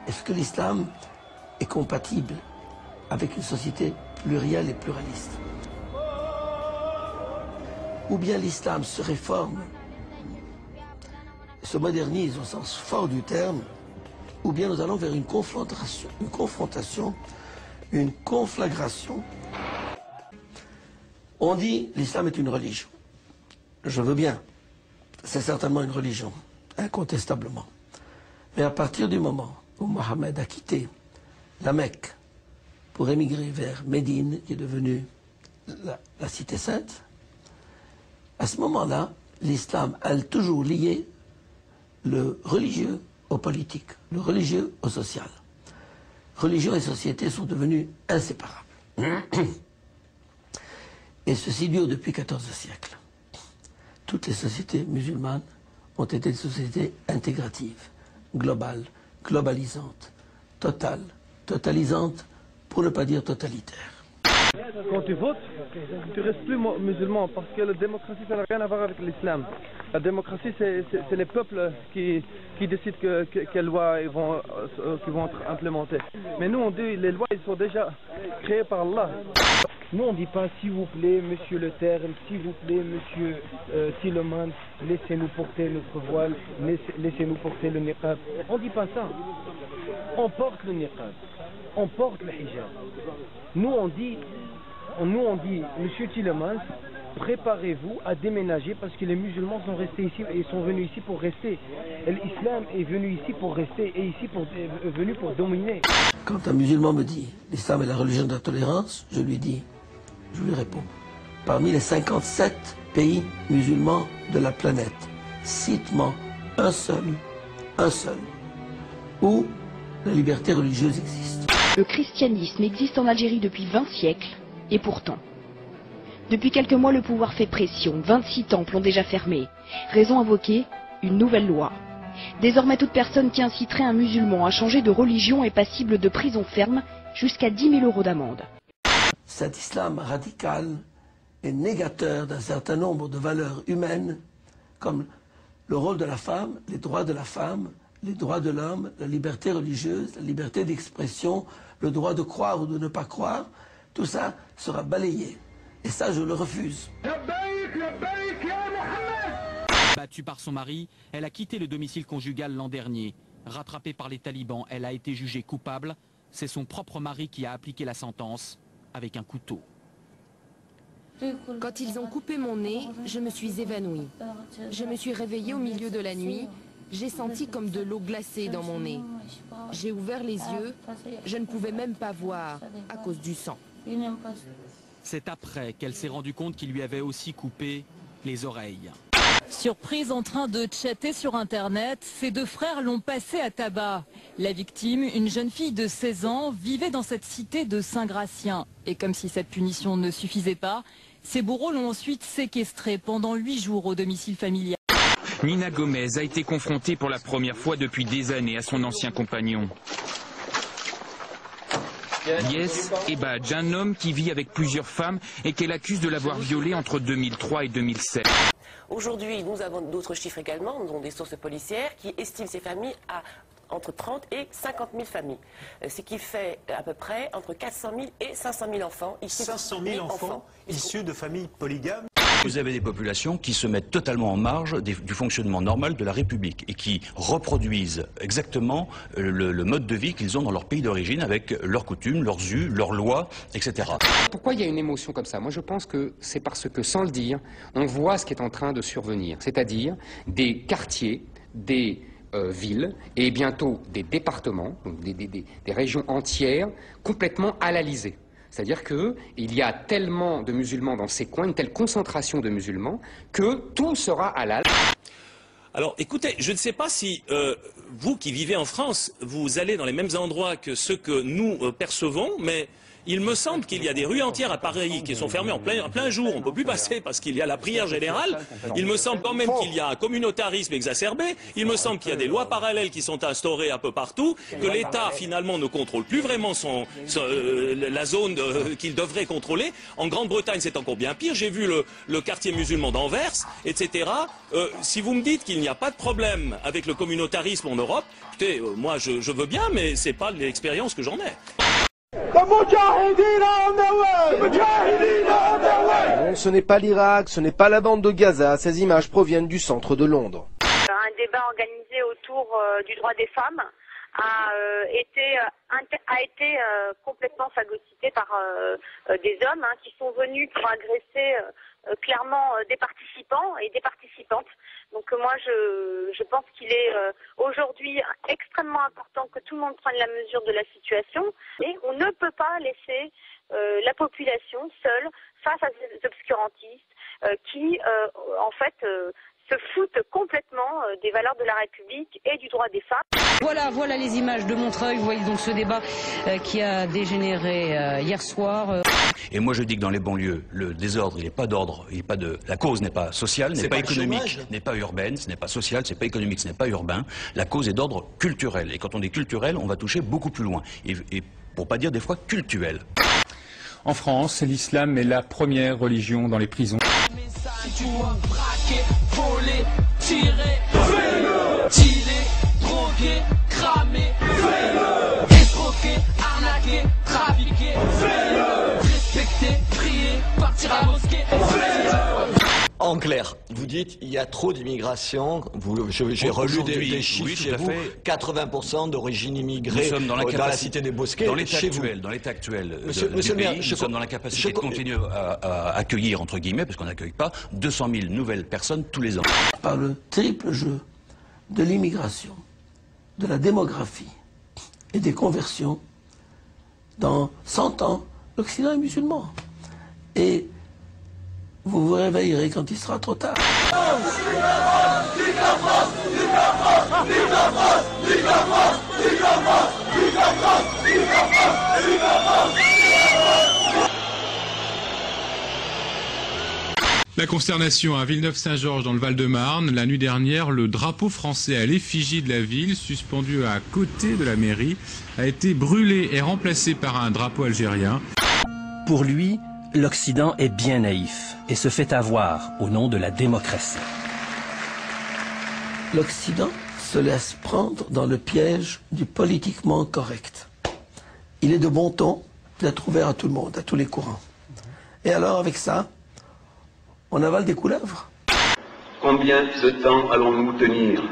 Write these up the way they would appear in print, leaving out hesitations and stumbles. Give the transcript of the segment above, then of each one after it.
est-ce que l'islam est compatible avec une société plurielle et pluraliste? Ou bien l'islam se réforme, se modernise au sens fort du terme, ou bien nous allons vers une confrontation, une conflagration. On dit l'islam est une religion. Je veux bien. C'est certainement une religion, incontestablement. Mais à partir du moment où Mohammed a quitté la Mecque pour émigrer vers Médine, qui est devenue la cité sainte, à ce moment-là, l'islam a toujours lié le religieux au politique, le religieux au social. Religion et société sont devenus inséparables. Et ceci dure depuis 14 siècles. Toutes les sociétés musulmanes ont été des sociétés intégratives, globales, globalisantes, totales, totalisantes, pour ne pas dire totalitaires. Quand tu votes, tu restes plus musulman parce que la démocratie, ça n'a rien à voir avec l'islam. La démocratie, c'est les peuples qui décident quelles lois ils vont être implémentées. Mais nous, on dit les lois, ils sont déjà créées par Allah. Nous, on ne dit pas s'il vous plaît, monsieur le terme, s'il vous plaît, monsieur Tillemann, laissez-nous porter notre voile, laissez-nous porter le niqab. On ne dit pas ça. On porte le niqab, on porte le hijab. Nous, on dit, monsieur Tillemann, préparez-vous à déménager parce que les musulmans sont restés ici et sont venus ici pour rester. L'islam est venu ici pour rester et ici venu pour dominer. Quand un musulman me dit l'islam est la religion de la tolérance, je lui réponds, parmi les 57 pays musulmans de la planète, cite-moi un seul, où la liberté religieuse existe. Le christianisme existe en Algérie depuis 20 siècles, et pourtant. Depuis quelques mois, le pouvoir fait pression. 26 temples ont déjà fermé. Raison invoquée, une nouvelle loi. Désormais, toute personne qui inciterait un musulman à changer de religion est passible de prison ferme jusqu'à 10 000 € d'amende. Cet islam radical est négateur d'un certain nombre de valeurs humaines, comme le rôle de la femme, les droits de la femme, les droits de l'homme, la liberté religieuse, la liberté d'expression, le droit de croire ou de ne pas croire. Tout ça sera balayé. Et ça, je le refuse. Battue par son mari, elle a quitté le domicile conjugal l'an dernier. Rattrapée par les talibans, elle a été jugée coupable. C'est son propre mari qui a appliqué la sentence avec un couteau. Quand ils ont coupé mon nez, je me suis évanouie. Je me suis réveillée au milieu de la nuit. J'ai senti comme de l'eau glacée dans mon nez. J'ai ouvert les yeux. Je ne pouvais même pas voir à cause du sang. C'est après qu'elle s'est rendue compte qu'il lui avait aussi coupé les oreilles. Surprise en train de chatter sur Internet, ses deux frères l'ont passé à tabac. La victime, une jeune fille de 16 ans, vivait dans cette cité de Saint-Gratien. Et comme si cette punition ne suffisait pas, ses bourreaux l'ont ensuite séquestrée pendant 8 jours au domicile familial. Nina Gomez a été confrontée pour la première fois depuis des années à son ancien compagnon. Yes Ebadj, un homme qui vit avec plusieurs femmes et qu'elle accuse de l'avoir violé entre 2003 et 2007. Aujourd'hui, nous avons d'autres chiffres également, dont des sources policières, qui estiment ces familles à entre 30 et 50 000 familles. Ce qui fait à peu près entre 400 000 et 500 000 enfants issus, 500 000 enfants issus de familles polygames. Vous avez des populations qui se mettent totalement en marge du fonctionnement normal de la République et qui reproduisent exactement le mode de vie qu'ils ont dans leur pays d'origine avec leurs coutumes, leurs us, leurs lois, etc. Pourquoi il y a une émotion comme ça? Moi je pense que c'est parce que sans le dire, on voit ce qui est en train de survenir, c'est-à-dire des quartiers, des villes et bientôt des départements, donc des régions entières complètement halalisées. C'est-à-dire qu'il y a tellement de musulmans dans ces coins, une telle concentration de musulmans, que tout sera halal. Alors écoutez, je ne sais pas si vous qui vivez en France, vous allez dans les mêmes endroits que ceux que nous percevons, mais il me semble qu'il y a des rues entières à Paris qui sont fermées en plein jour, on ne peut plus passer parce qu'il y a la prière générale. Il me semble quand même qu'il y a un communautarisme exacerbé, il me semble qu'il y a des lois parallèles qui sont instaurées un peu partout, que l'État finalement ne contrôle plus vraiment la zone qu'il devrait contrôler. En Grande-Bretagne c'est encore bien pire, j'ai vu le quartier musulman d'Anvers, etc. Si vous me dites qu'il n'y a pas de problème avec le communautarisme en Europe, écoutez, moi je veux bien, mais c'est pas l'expérience que j'en ai. Non, ce n'est pas l'Irak, ce n'est pas la bande de Gaza, ces images proviennent du centre de Londres. Un débat organisé autour du droit des femmes a été complètement phagocyté par des hommes qui sont venus pour agresser clairement des participants et des participantes. Donc moi je pense qu'il est aujourd'hui extrêmement important que tout le monde prenne la mesure de la situation et on ne peut pas laisser la population seule face à ces obscurantistes qui en fait se foutent complètement des valeurs de la République et du droit des femmes. Voilà les images de Montreuil. Vous voyez donc ce débat qui a dégénéré hier soir. Et moi je dis que dans les banlieues, le désordre, il n'est pas d'ordre, la cause n'est pas sociale, n'est pas économique, n'est pas urbaine, ce n'est pas social, c'est pas économique, ce n'est pas urbain. La cause est d'ordre culturel. Et quand on dit culturel, on va toucher beaucoup plus loin. Et pour pas dire des fois cultuel. En France, l'islam est la première religion dans les prisons. Voler, tirer, dealer, droguer, cramer, escroquer, arnaquer, trafiquer, respecter, prier, partir à la mosquée. En clair, vous dites il y a trop d'immigration. J'ai relu des chiffres oui, chez vous. 80% d'origine immigrée dans la cité des Bosquets. Dans l'état actuel du pays, nous sommes dans la capacité de continuer à accueillir, entre guillemets, parce qu'on n'accueille pas, 200 000 nouvelles personnes tous les ans. Par le triple jeu de l'immigration, de la démographie et des conversions, dans 100 ans, l'Occident est musulman. Et vous vous réveillerez quand il sera trop tard. La consternation à Villeneuve-Saint-Georges dans le Val-de-Marne. La nuit dernière, le drapeau français à l'effigie de la ville, suspendu à côté de la mairie, a été brûlé et remplacé par un drapeau algérien. Pour lui, l'Occident est bien naïf et se fait avoir au nom de la démocratie. L'Occident se laisse prendre dans le piège du politiquement correct. Il est de bon ton d'être ouvert à tout le monde, à tous les courants. Et alors, avec ça, on avale des couleuvres. Combien de temps allons-nous tenir?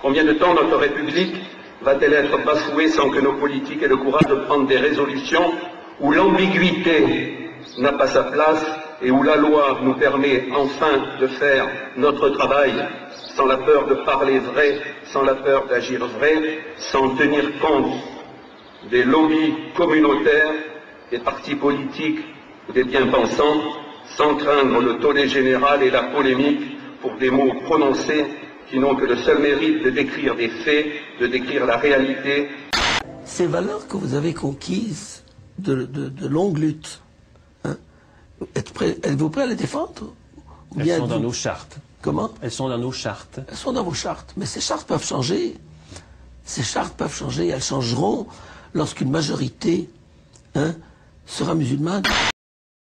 Combien de temps notre République va-t-elle être bafouée sans que nos politiques aient le courage de prendre des résolutions où l'ambiguïté n'a pas sa place et où la loi nous permet enfin de faire notre travail sans la peur de parler vrai, sans la peur d'agir vrai, sans tenir compte des lobbies communautaires, des partis politiques ou des bien-pensants, sans craindre le tollé général et la polémique pour des mots prononcés qui n'ont que le seul mérite de décrire des faits, de décrire la réalité. Ces valeurs que vous avez conquises de longue lutte, êtes-vous prêt à les défendre? Elles sont dans nos chartes. Comment? Elles sont dans nos chartes. Elles sont dans vos chartes. Mais ces chartes peuvent changer. Ces chartes peuvent changer. Elles changeront lorsqu'une majorité sera musulmane.